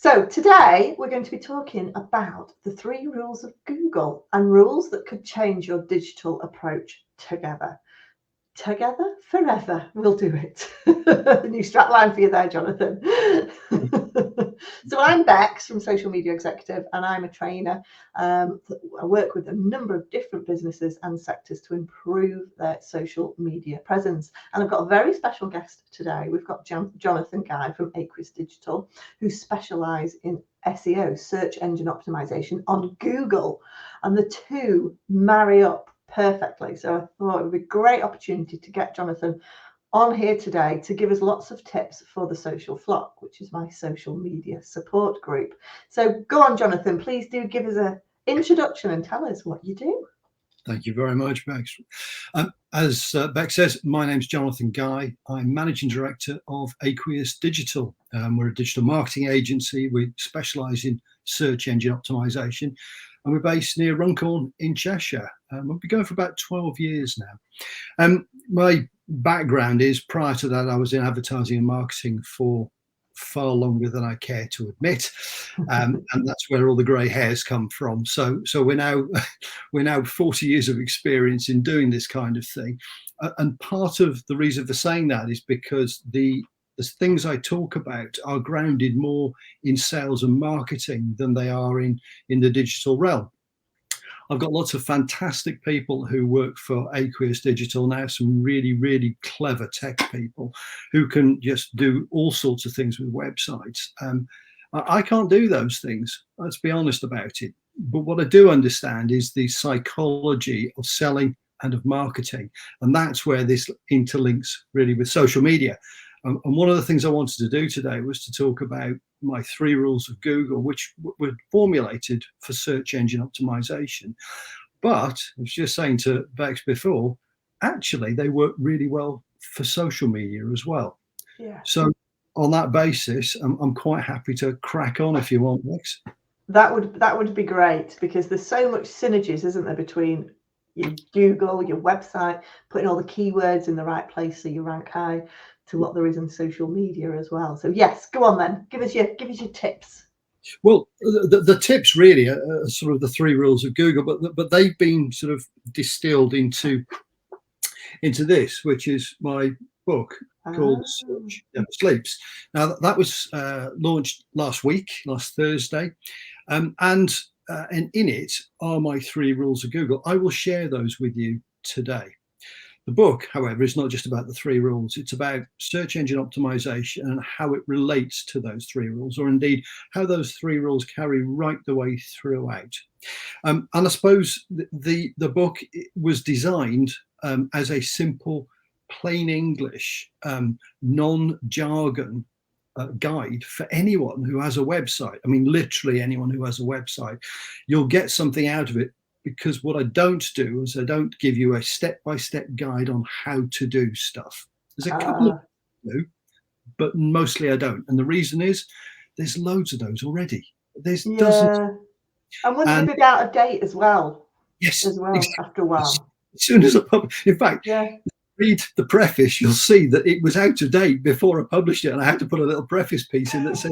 So today we're going to be talking about the 3 rules of Google and rules that could change your digital approach together. Together forever, we'll do it. New strapline for you there, Jonathan. So I'm Bex from Social Media Executive, and I'm a trainer. I work with a number of different businesses and sectors to improve their social media presence. And I've got a very special guest today. We've got Jonathan Guy from Aqueous Digital, who specialise in SEO, search engine optimization, on Google. And the two marry up perfectly. So I thought it would be a great opportunity to get Jonathan on here today to give us lots of tips for the Social Flock, which is my social media support group. So go on, Jonathan, please do give us an introduction and tell us what you do. Thank you very much, Bex. As Bex says, my name's Jonathan Guy. I'm Managing Director of Aqueous Digital. We're a digital marketing agency. We specialise in search engine optimization, and we're based near Runcorn in Cheshire. We've been going for about 12 years now. My background is, prior to that, I was in advertising and marketing for far longer than I care to admit, and that's where all the grey hairs come from. So we're now 40 years of experience in doing this kind of thing, and part of the reason for saying that is because the things I talk about are grounded more in sales and marketing than they are in the digital realm. I've got lots of fantastic people who work for Aqueous Digital now, some really, really clever tech people who can just do all sorts of things with websites. I can't do those things, let's be honest about it. But what I do understand is the psychology of selling and of marketing. And that's where this interlinks really with social media. And one of the things I wanted to do today was to talk about my 3 rules of Google, which were formulated for search engine optimization. But I was just saying to Bex before, actually, they work really well for social media as well. Yeah. So on that basis, I'm quite happy to crack on if you want, Bex. That would be great, because there's so much synergies, isn't there, between your Google, your website, putting all the keywords in the right place so you rank high, to what there is in social media as well. So yes, go on then. Give us your tips. Well, the tips really are sort of the 3 rules of Google, but they've been sort of distilled into this, which is my book called Search Never Sleeps. Now that was launched last Thursday, and in it are my 3 rules of Google. I will share those with you today. The book, however, is not just about the 3 rules. It's about search engine optimization and how it relates to those 3 rules, or indeed how those 3 rules carry right the way throughout. And I suppose the book was designed as a simple, plain English, non-jargon guide for anyone who has a website. I mean, literally anyone who has a website. You'll get something out of it, because what I don't do is I don't give you a step-by-step guide on how to do stuff. There's a couple of do, but mostly I don't. And the reason is there's loads of those already. There's dozens. And wouldn't it be out of date as well? Yes. As well, exactly. After a while. As soon as I publish, in fact, read the preface, you'll see that it was out of date before I published it, and I had to put a little preface piece in that said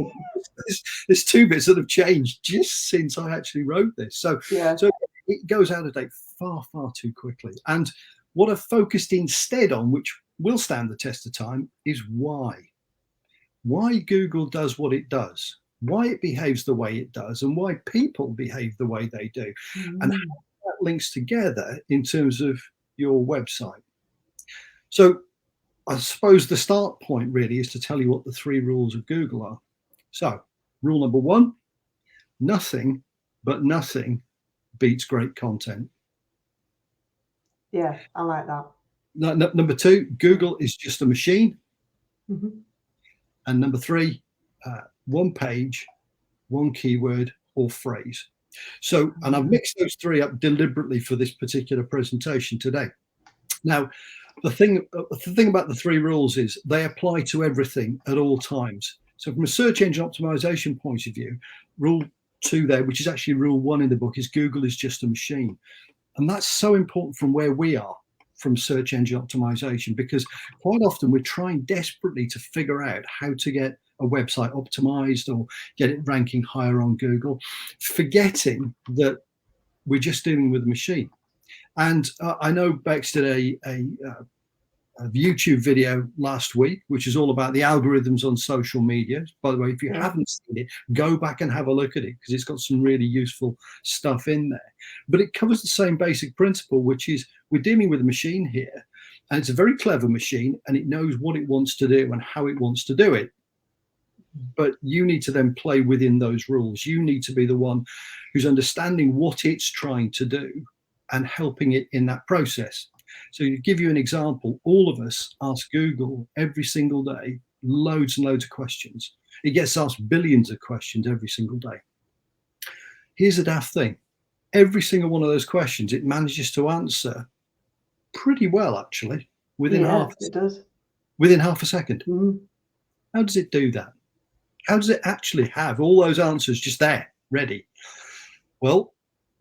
there's 2 bits that have changed just since I actually wrote this. So it goes out of date far, far too quickly. And what I've focused instead on, which will stand the test of time, is why Google does what it does, why it behaves the way it does, and why people behave the way they do, and how that links together in terms of your website. So I suppose the start point really is to tell you what the 3 rules of Google are. So rule number 1, nothing beats great content. Yeah, I like that. Number 2, Google is just a machine. And number 3, 1 page, 1 keyword or phrase. So, and I've mixed those 3 up deliberately for this particular presentation today. Now, the thing about the 3 rules is they apply to everything at all times. So from a search engine optimization point of view, rule 2 there, which is actually rule 1 in the book, is Google is just a machine. And that's so important from where we are from search engine optimization, because quite often we're trying desperately to figure out how to get a website optimized or get it ranking higher on Google, forgetting that we're just dealing with a machine. And I know Bex did a YouTube video last week, which is all about the algorithms on social media. By the way, if you haven't seen it, go back and have a look at it, because it's got some really useful stuff in there. But it covers the same basic principle, which is we're dealing with a machine here, and it's a very clever machine, and it knows what it wants to do and how it wants to do it. But you need to then play within those rules. You need to be the one who's understanding what it's trying to do and helping it in that process. So to give you an example, all of us ask Google every single day loads and loads of questions. It gets asked billions of questions every single day. Here's the daft thing. Every single one of those questions it manages to answer pretty well, actually, within half a second. How does it do that? How does it actually have all those answers just there, ready? Well,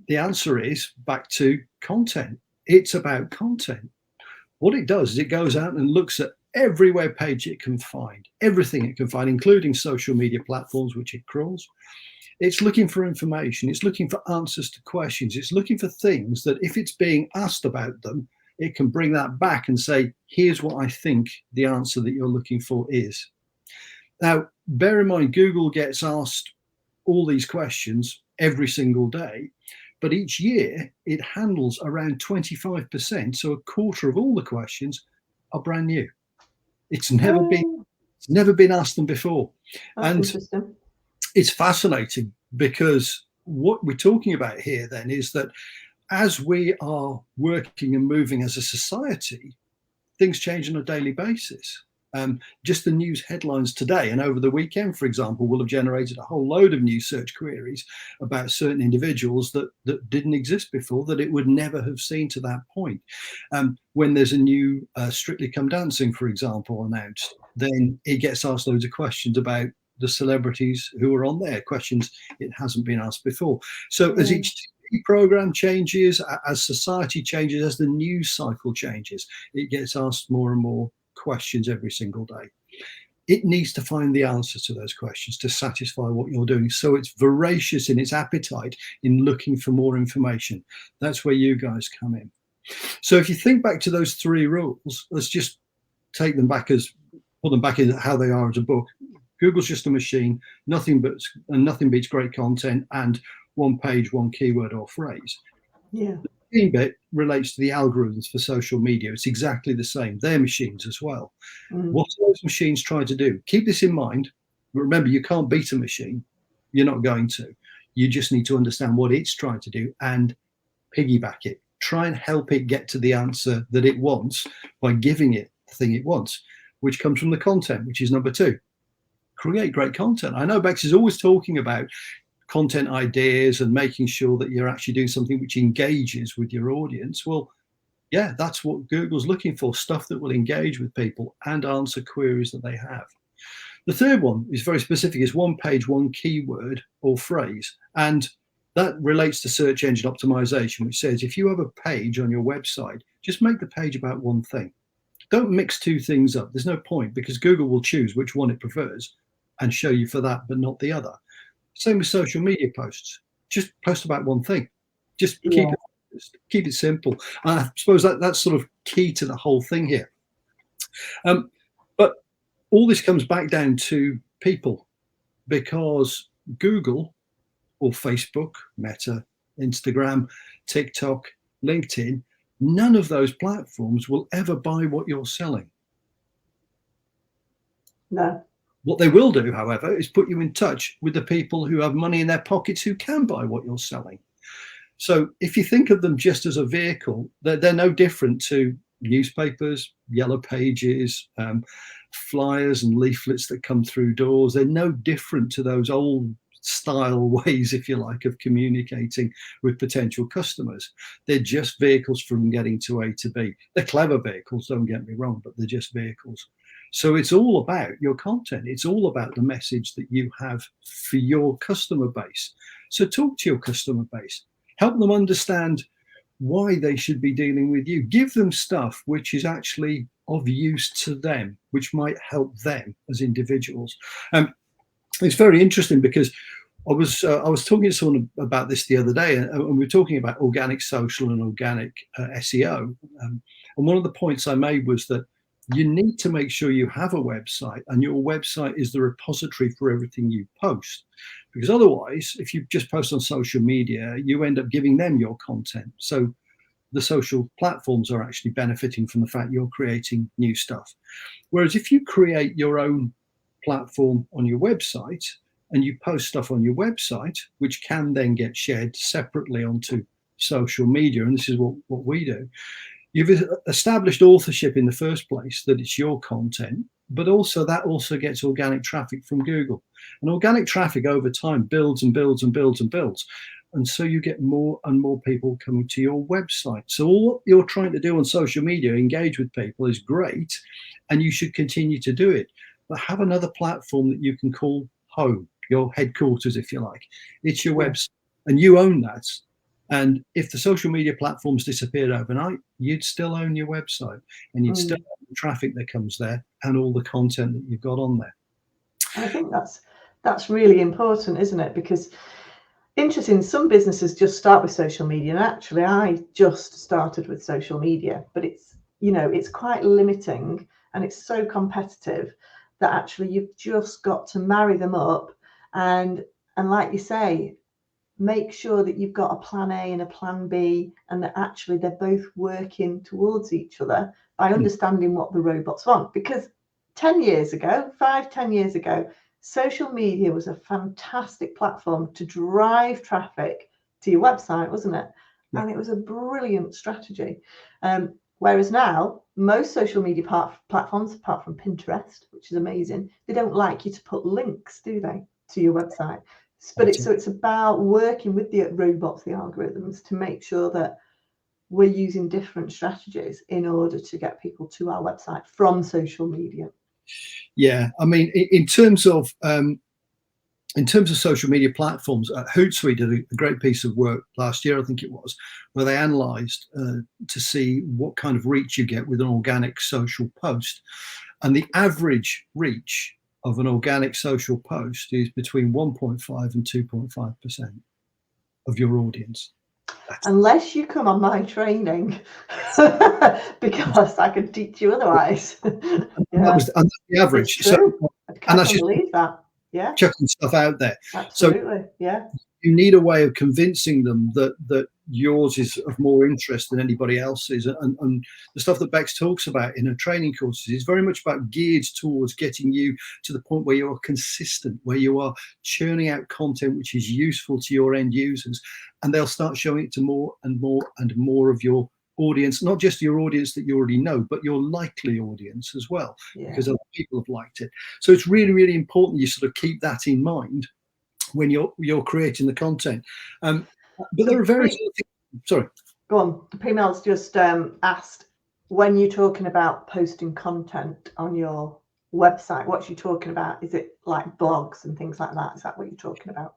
the answer is back to content. It's about content. What it does is it goes out and looks at every web page it can find, everything it can find, including social media platforms, which it crawls. It's looking for information. It's looking for answers to questions. It's looking for things that if it's being asked about them, it can bring that back and say, here's what I think the answer that you're looking for is. Now, bear in mind, Google gets asked all these questions every single day, but each year it handles around 25%. So a quarter of all the questions are brand new. It's never been asked them before. That's and it's fascinating, because what we're talking about here then is that as we are working and moving as a society, things change on a daily basis. Just the news headlines today and over the weekend, for example, will have generated a whole load of new search queries about certain individuals that didn't exist before, that it would never have seen to that point. When there's a new Strictly Come Dancing, for example, announced, then it gets asked loads of questions about the celebrities who are on there, questions it hasn't been asked before. So as each TV program changes, as society changes, as the news cycle changes, it gets asked more and more questions every single day. It needs to find the answer to those questions to satisfy what you're doing. So it's voracious in its appetite in looking for more information. That's where you guys come in. So if you think back to those three rules, let's just take them back put them back in how they are as a book. Google's just a machine, nothing beats great content, and one page, one keyword or phrase. Yeah. The bit relates to the algorithms for social media. It's exactly the same. They're machines as well. What are those machines trying to do? Keep this in mind. Remember, you can't beat a machine. You're not going to. You just need to understand what it's trying to do and piggyback it. Try and help it get to the answer that it wants by giving it the thing it wants, which comes from the content, which is number 2. Create great content. I know Bex is always talking about content ideas and making sure that you're actually doing something which engages with your audience. Well, yeah, that's what Google's looking for, stuff that will engage with people and answer queries that they have. The third one is very specific. It's one page, one keyword or phrase. And that relates to search engine optimization, which says if you have a page on your website, just make the page about one thing. Don't mix two things up. There's no point, because Google will choose which one it prefers and show you for that, but not the other. Same with social media posts. Just post about one thing. Just keep it simple. I suppose that's sort of key to the whole thing here. But all this comes back down to people, because Google or Facebook, Meta, Instagram, TikTok, LinkedIn, none of those platforms will ever buy what you're selling. No. What they will do, however, is put you in touch with the people who have money in their pockets who can buy what you're selling. So if you think of them just as a vehicle, they're no different to newspapers, yellow pages, flyers and leaflets that come through doors. They're no different to those old style ways, if you like, of communicating with potential customers. They're just vehicles from getting to A to B. They're clever vehicles, don't get me wrong, but they're just vehicles. So it's all about your content. It's all about the message that you have for your customer base. So talk to your customer base. Help them understand why they should be dealing with you. Give them stuff which is actually of use to them, which might help them as individuals. It's very interesting because I was talking to someone about this the other day, and we were talking about organic social and organic SEO. And one of the points I made was that you need to make sure you have a website, and your website is the repository for everything you post. Because otherwise, if you just post on social media, you end up giving them your content. So the social platforms are actually benefiting from the fact you're creating new stuff. Whereas if you create your own platform on your website and you post stuff on your website, which can then get shared separately onto social media, and this is what we do, you've established authorship in the first place, that it's your content, but also that also gets organic traffic from Google. And organic traffic over time builds and builds and builds and builds. And so you get more and more people coming to your website. So all what you're trying to do on social media, engage with people, is great, and you should continue to do it. But have another platform that you can call home, your headquarters, if you like. It's your website, and you own that. And if the social media platforms disappeared overnight, you'd still own your website, and you'd still own the traffic that comes there and all the content that you've got on there. I think that's really important, isn't it? Because interesting, some businesses just start with social media, and actually I just started with social media, but it's, you know, it's quite limiting and it's so competitive that actually you've just got to marry them up and like you say, make sure that you've got a plan A and a plan B, and that actually they're both working towards each other by understanding what the robots want. Because 10 years ago, 5-10 years ago, social media was a fantastic platform to drive traffic to your website, wasn't it? And it was a brilliant strategy. Whereas now, most social media platforms, apart from Pinterest, which is amazing, they don't like you to put links, do they, to your website? But it's about working with the robots, the algorithms, to make sure that we're using different strategies in order to get people to our website from social media. Yeah, I mean, in terms of social media platforms, Hootsuite did a great piece of work last year, I think it was, where they analysed to see what kind of reach you get with an organic social post, and the average reach of an organic social post is between 1.5 and 2.5% of your audience. Unless you come on my training, because I can teach you otherwise. That's the average. It's true. So, I can't believe that. Yeah, chucking stuff out there. Absolutely. So yeah, you need a way of convincing them that yours is of more interest than anybody else's. And the stuff that Bex talks about in her training courses is very much about geared towards getting you to the point where you are consistent, where you are churning out content which is useful to your end users, and they'll start showing it to more and more and more of your audience, not just your audience that you already know, but your likely audience as well, because other people have liked it. So it's really, really important you sort of keep that in mind when you're creating the content. But there are various other things. Sorry. Go on. Primel's just asked, when you're talking about posting content on your website, what you talking about? Is it like blogs and things like that? Is that what you're talking about?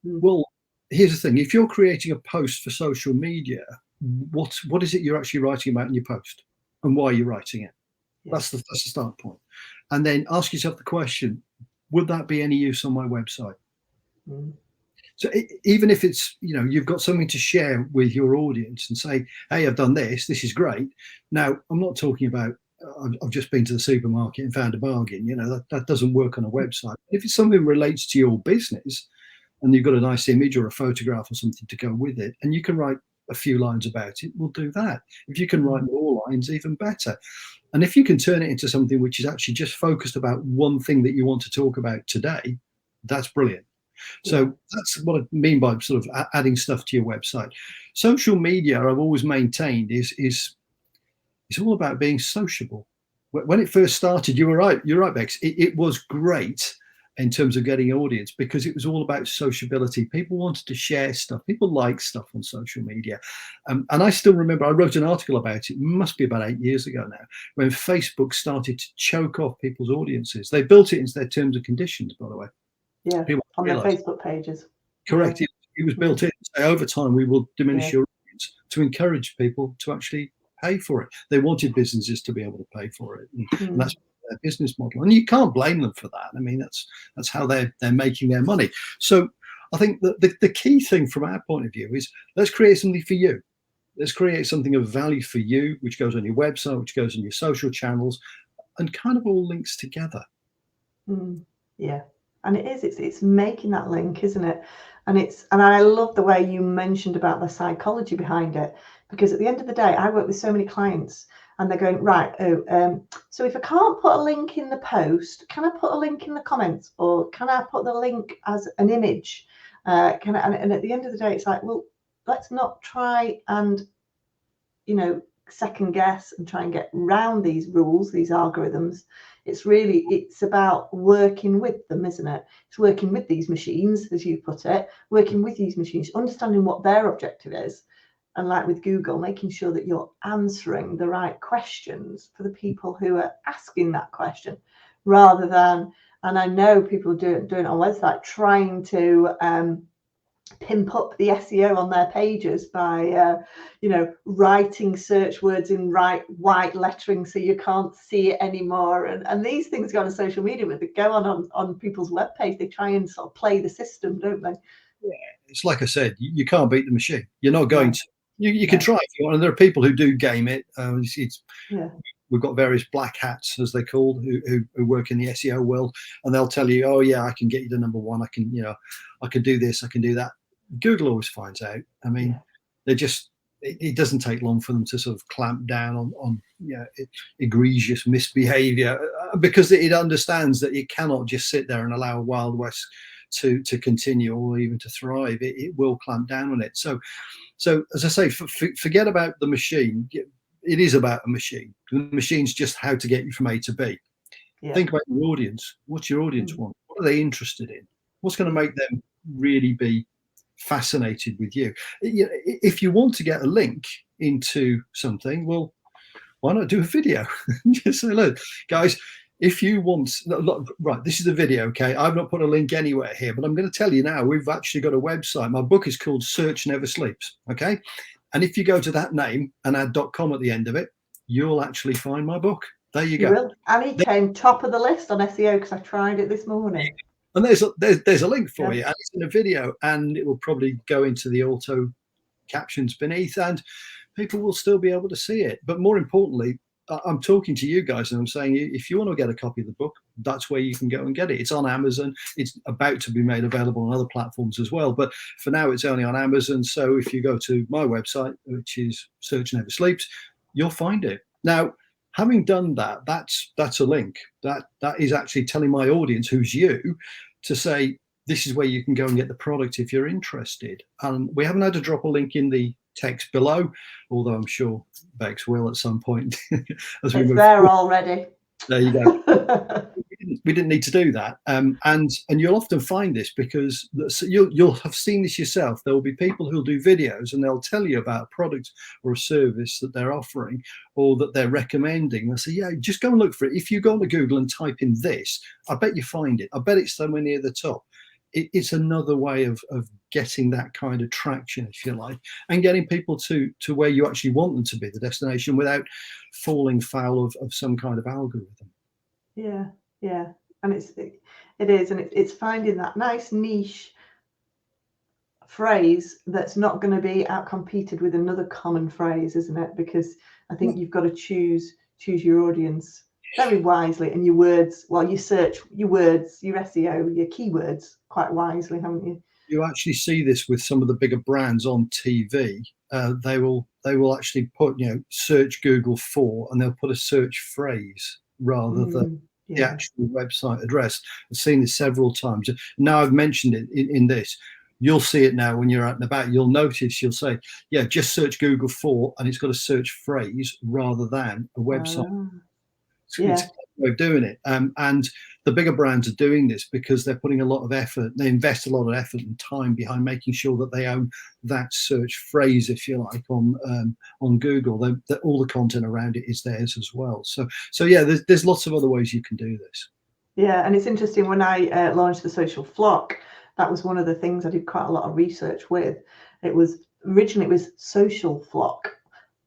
Well, here's the thing. If you're creating a post for social media, what is it you're actually writing about in your post, and why are you writing it? That's the start point. And then ask yourself the question, would that be any use on my website? So even if it's, you've got something to share with your audience and say, hey, I've done this is great. Now, I'm not talking about, I've just been to the supermarket and found a bargain, that doesn't work on a website. If it's something that relates to your business and you've got a nice image or a photograph or something to go with it, and you can write a few lines about it, we'll do that. If you can write more lines, even better. And if you can turn it into something which is actually just focused about one thing that you want to talk about today, that's brilliant. So that's what I mean by sort of adding stuff to your website. Social media, I've always maintained, is it's all about being sociable. When it first started, you're right, Bex. It was great in terms of getting an audience because it was all about sociability. People wanted to share stuff. People like stuff on social media. And I still remember, I wrote an article about it, must be about 8 years ago now, when Facebook started to choke off people's audiences. They built it into their terms and conditions, by the way. Yeah, on their Facebook pages. Correct. Yeah. It was built in. So over time, we will diminish your audience to encourage people to actually pay for it. They wanted businesses to be able to pay for it, and that's Mm. their business model. And you can't blame them for that. I mean, that's how they're making their money. So I think that the key thing from our point of view is let's create something for you. Let's create something of value for you, which goes on your website, which goes on your social channels, and kind of all links together. Mm. Yeah, and it's making that link, isn't it? And I love the way you mentioned about the psychology behind it, because at the end of the day, I work with so many clients and they're going, right, so if I can't put a link in the post, can I put a link in the comments, or can I put the link as an image? And at the end of the day, it's like, well, let's not try and, second guess and try and get round these rules, these algorithms. It's about working with them, isn't it? It's working with these machines, as you put it, working with these machines, understanding what their objective is. And like with Google, making sure that you're answering the right questions for the people who are asking that question, rather than, and I know people doing it on website, trying to pimp up the SEO on their pages by writing search words in white lettering so you can't see it anymore, and these things go on social media, but they go on people's web page. They try and sort of play the system, don't they? Yeah, it's like I said, you can't beat the machine. You're not going to. You can No. try if you want, and there are people who do game it. Yeah. We've got various black hats, as they're called, who work in the SEO world, and they'll tell you, oh yeah, I can get you to number one. I can do this, I can do that. Google always finds out. I mean, they just, it doesn't take long for them to sort of clamp down on egregious misbehavior, because it understands that it cannot just sit there and allow Wild West to continue or even to thrive. It will clamp down on it. So as I say, forget about the machine. It is about a machine. The machine's just how to get you from A to B. Yeah. Think about your audience. What's your audience want? What are they interested in? What's going to make them really be fascinated with you? If you want to get a link into something, well, why not do a video? Just say, look, guys, if you want, right, this is a video, okay? I've not put a link anywhere here, but I'm going to tell you now, we've actually got a website. My book is called Search Never Sleeps, okay? And if you go to that name and add .com at the end of it, you'll actually find my book. There you go. Will. And it came top of the list on SEO because I tried it this morning. And there's a link for you, and it's in a video, and it will probably go into the auto captions beneath, and people will still be able to see it. But more importantly, I'm talking to you guys and I'm saying, if you want to get a copy of the book, that's where you can go and get it. It's on Amazon. It's about to be made available on other platforms as well, but for now it's only on Amazon. So if you go to my website, which is Search Never Sleeps, you'll find it. Now, having done that, that's a link. That is actually telling my audience, who's you, to say, this is where you can go and get the product if you're interested. And we haven't had to drop a link in the text below, although I'm sure Bex will at some point. As we move there forward. Already. There you go. We didn't need to do that, and you'll often find this because you'll have seen this yourself. There will be people who'll do videos and they'll tell you about a product or a service that they're offering or that they're recommending. They'll say, yeah, just go and look for it. If you go onto Google and type in this, I bet you find it. I bet it's somewhere near the top. It's another way of getting that kind of traction, if you like, and getting people to where you actually want them to be, the destination, without falling foul of some kind of algorithm. Yeah, and it's finding that nice niche phrase that's not going to be outcompeted with another common phrase, isn't it? Because I think you've got to choose your audience very wisely, and your words. Well, you search your words, your SEO, your keywords quite wisely, haven't you? You actually see this with some of the bigger brands on TV. They will actually put, search Google for, and they'll put a search phrase rather than the actual website address. I've seen this several times. Now I've mentioned it in this. You'll see it now when you're out and about. You'll notice, you'll say, yeah, just search Google for, and it's got a search phrase rather than a website. It's a way of doing it. And the bigger brands are doing this because they're putting a lot of effort. They invest a lot of effort and time behind making sure that they own that search phrase, if you like, on Google. That all the content around it is theirs as well. So yeah, there's lots of other ways you can do this. Yeah, and it's interesting, when I launched the Social Flock, that was one of the things I did quite a lot of research with. Originally it was Social Flock,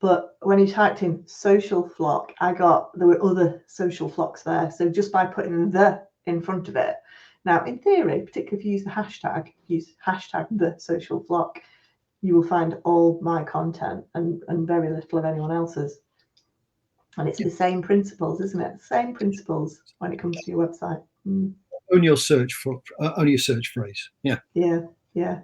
But when you typed in social flock, there were other social flocks there. So just by putting the in front of it. Now, in theory, particularly if you use hashtag the social flock, you will find all my content and very little of anyone else's. And it's the same principles, isn't it? Same principles when it comes to your website. Only your search phrase. Yeah. Yeah.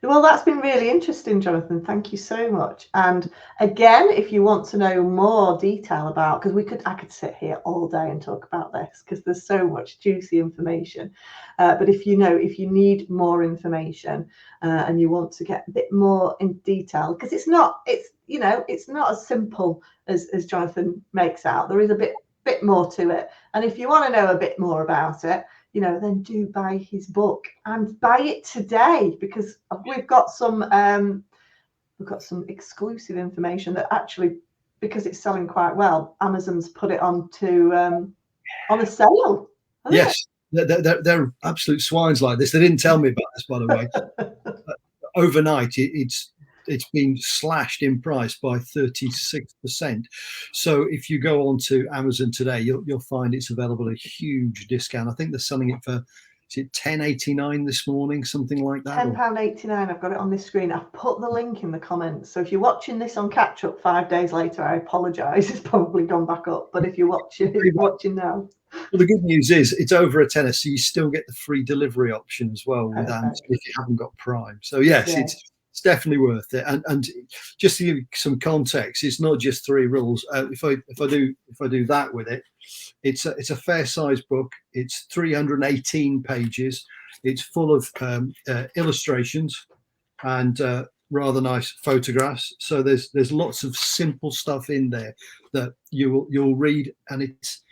Well, that's been really interesting, Jonathan. Thank you so much. And again, if you want to know more detail about, because I could sit here all day and talk about this because there's so much juicy information. But if you need more information and you want to get a bit more in detail, because it's not as simple as Jonathan makes out. There is a bit more to it. And if you want to know a bit more about it, then do buy his book and buy it today, because we've got some exclusive information that actually, because it's selling quite well, Amazon's put it on a sale. Yes, they're absolute swines like this. They didn't tell me about this, by the way. Overnight, it's been slashed in price by 36%. So if you go on to Amazon today, you'll find it's available at a huge discount. I think they're selling it for, is it £10.89 this morning, something like that? £10.89. I've got it on this screen. I've put the link in the comments. So if you're watching this on catch up 5 days later, I apologise. It's probably gone back up. But if you're watching now. Well, the good news is it's over a tenner, so you still get the free delivery option as well with Amazon if you haven't got Prime. So yes, it's definitely worth it. And just to give you some context, it's not just 3 rules. If I do that with it, it's a fair sized book. It's 318 pages. It's full of illustrations and rather nice photographs. So there's lots of simple stuff in there that you'll read, and it's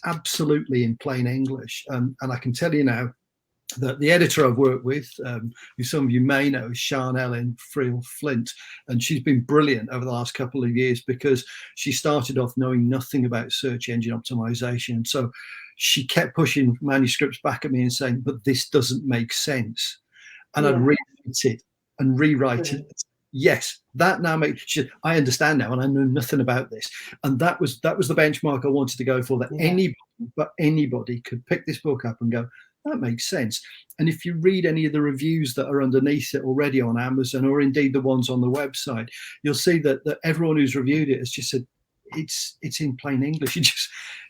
absolutely in plain English. And I can tell you now that the editor I've worked with, who some of you may know, is Sian Ellen Friel-Flint, and she's been brilliant over the last couple of years because she started off knowing nothing about search engine optimization. So she kept pushing manuscripts back at me and saying, but this doesn't make sense. And I'd rewrite it and rewrite it. Yes, that now makes. I understand now, and I know nothing about this. And that was the benchmark I wanted to go for. That anybody could pick this book up and go, that makes sense. And if you read any of the reviews that are underneath it already on Amazon, or indeed the ones on the website, you'll see that everyone who's reviewed it has just said it's in plain English. It's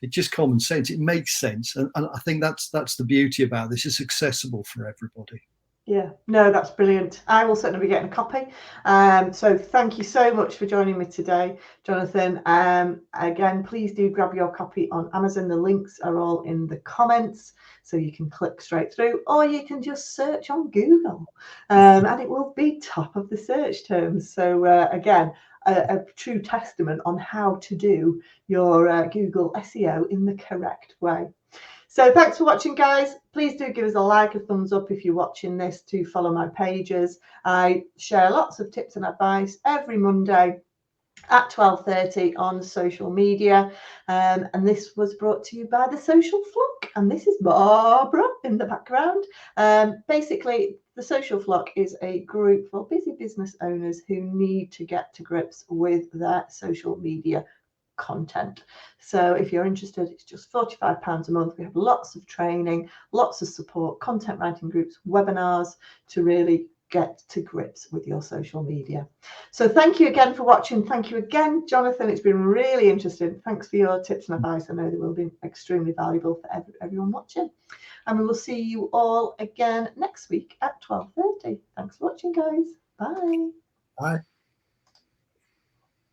just common sense. It makes sense, and I think that's the beauty about this. It's accessible for everybody. Yeah, no, that's brilliant. I will certainly be getting a copy. So thank you so much for joining me today, Jonathan. Again, please do grab your copy on Amazon. The links are all in the comments, so you can click straight through, or you can just search on Google, and it will be top of the search terms. So again, a true testament on how to do your Google SEO in the correct way. So thanks for watching, guys. Please do give us a like, a thumbs up if you're watching this, to follow my pages. I share lots of tips and advice every Monday at 12:30 on social media. And this was brought to you by the Social Flock. And this is Barbara in the background. Basically, the Social Flock is a group for busy business owners who need to get to grips with their social media content. So if you're interested, it's just £45 a month. We have lots of training, lots of support, content writing groups, webinars to really get to grips with your social media. So thank you again for watching. Thank you again, Jonathan. It's been really interesting. Thanks for your tips and advice. I know they will be extremely valuable for everyone watching. And we will see you all again next week at 12:30. Thanks for watching, guys. Bye. Bye.